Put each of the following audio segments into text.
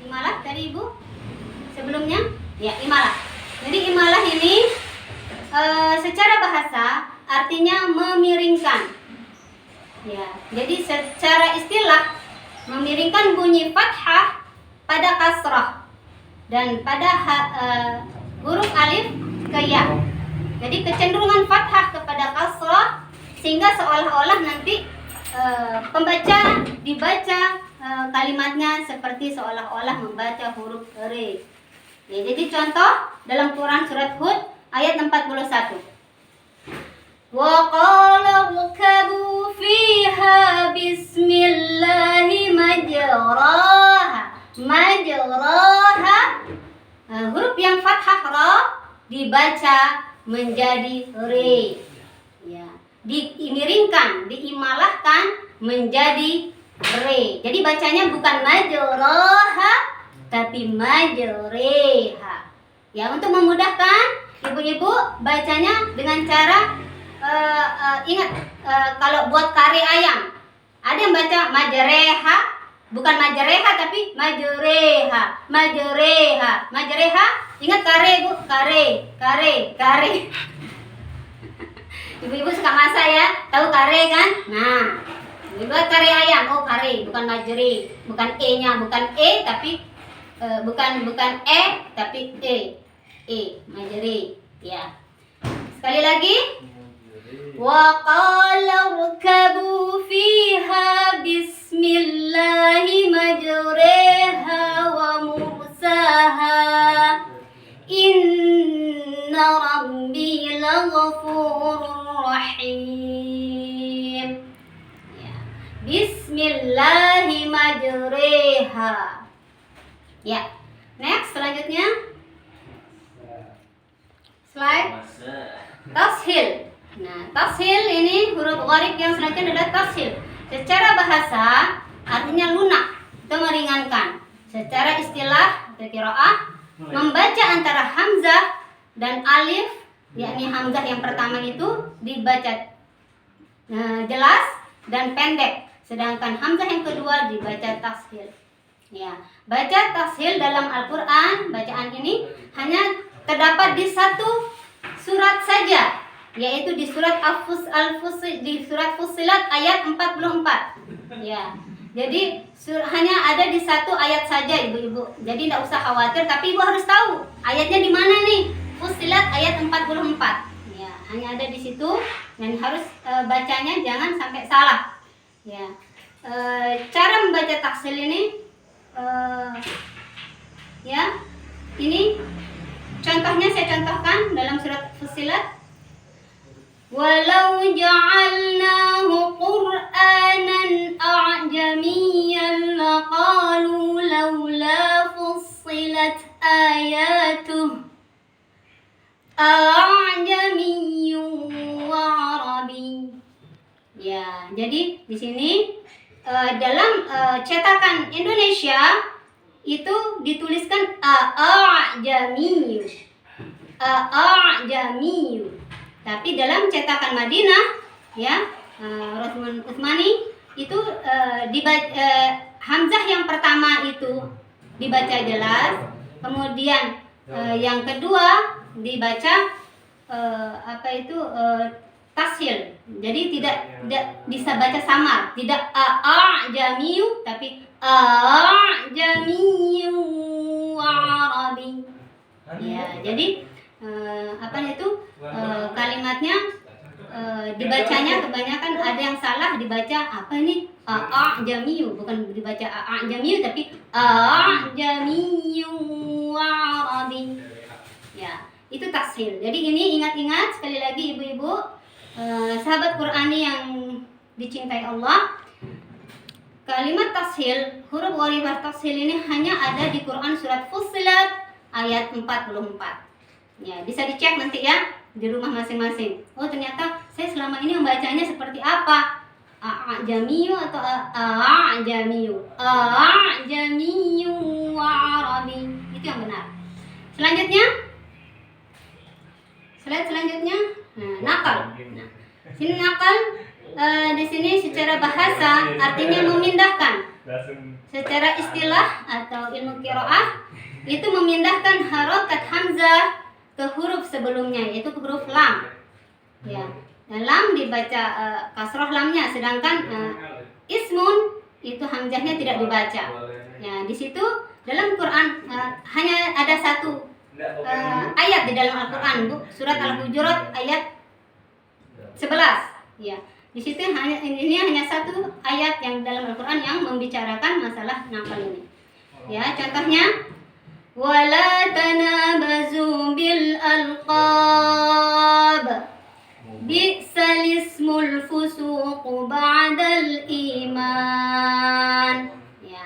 Imalah tadi Ibu sebelumnya? Ya, imalah. Jadi imalah ini secara bahasa artinya memiringkan. Ya, jadi secara istilah memiringkan bunyi fathah pada kasrah dan pada huruf alif ke ya. Jadi kecenderungan fathah kepada kasrah sehingga seolah-olah nanti pembaca dibaca kalimatnya seperti seolah-olah membaca huruf re. Ya, jadi contoh dalam Quran surat Hud ayat 41. Wa qala rkabu fiha bismillahi majraha. Huruf yang fathah ra dibaca menjadi re. Ya, dimiringkan, diimalahkan menjadi re. Jadi bacanya bukan majraha tapi majreha. Ya, untuk memudahkan ibu-ibu bacanya dengan cara ingat kalau buat kari ayam ada yang baca majreha, bukan majreha tapi majreha. Ingat kare Bu, kare. Ibu-ibu suka masak ya, tahu kare kan? Nah, buat kari ayam, oh kari, bukan majri, bukan e-nya, bukan e tapi bukan e tapi majri. Ya. Sekali lagi. Wa qala rkabu fiha bismillahi majriha wa mursaha. Inna rabbi laghafurur rahim. Ya. Bismillahi majriha. Ya. Next, selanjutnya. Slide. Tashil. Nah, tashil ini huruf gharib yang selanjutnya adalah tashil. Secara bahasa artinya lunak atau meringankan. Secara istilah atau qiraah membaca antara hamzah dan alif, yakni hamzah yang pertama itu dibaca jelas dan pendek, sedangkan hamzah yang kedua dibaca tashil. Ya, baca tashil dalam Al-Qur'an, bacaan ini hanya terdapat di satu surat saja, yaitu di surat Fussilat ayat 44. Ya. Jadi hanya ada di satu ayat saja ibu-ibu. Jadi tidak usah khawatir, tapi ibu harus tahu ayatnya di mana nih. Fussilat ayat 44. Ya, hanya ada di situ dan harus bacanya jangan sampai salah. Ya. Cara membaca tafsir ini ya. Ini contohnya saya contohkan dalam surat Fussilat. Walau ja'alnahu Qur'anan a'jamiyyan laqalu laula fussilat ayatuh a'jamiyyun wa arabi. Ya, jadi di sini dalam cetakan Indonesia itu dituliskan a'jamiyyu. Tapi dalam cetakan Madinah ya, Rosman Utsmani itu hamzah yang pertama itu dibaca jelas, kemudian yang kedua dibaca tashil. Jadi tidak bisa baca samar, tidak a'jamiyyu tapi a'jamiyyu arabi. Ya, jadi kalimatnya dibacanya kebanyakan ada yang salah dibaca apa ini a'jamiyyu, bukan dibaca a'jamiyyu tapi a'jamiyyu arabi. Ya, itu tashil. Jadi ini ingat-ingat sekali lagi ibu-ibu, sahabat Qur'ani yang dicintai Allah. Kalimat tashil, huruf gharibah tashil ini hanya ada di Quran surat Fussilat ayat 44. Ya, bisa dicek nanti ya di rumah masing-masing. Oh, ternyata saya selama ini membacanya seperti apa? A'jamiyyu atau a'jamiyyu? A'jamiyyu wa arabi. Itu yang benar. Selanjutnya. Slide selanjutnya. Nah, nakal. Sini nakal di sini secara bahasa artinya memindahkan Secara istilah atau ilmu qiraah itu memindahkan harokat hamzah ke huruf sebelumnya, yaitu ke huruf lam. Ya, dan lam dibaca kasroh lamnya, sedangkan ismun itu hamzahnya tidak dibaca. Ya, di situ dalam Quran hanya ada satu ayat di dalam Al-Quran, Bu, surat Al-Hujurat ayat 11. Ya, di situ ini hanya satu ayat yang dalam Al-Quran yang membicarakan masalah nafal ini. Ya, contohnya wala tanabazu bil alqab bi'sal ismul fusuqu ba'dal iman. Ya,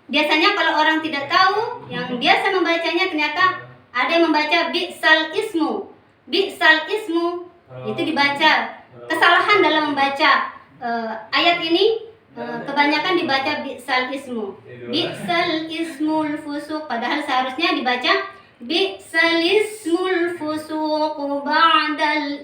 biasanya kalau orang tidak tahu, yang biasa membacanya ternyata ada yang membaca bi'sal ismu. Bi'sal ismu itu dibaca. Kesalahan dalam membaca ayat ini kebanyakan dibaca bi'sal ismu. Bi'sal ismul fusuq, padahal seharusnya dibaca bi'sal ismul fusuq ba'dal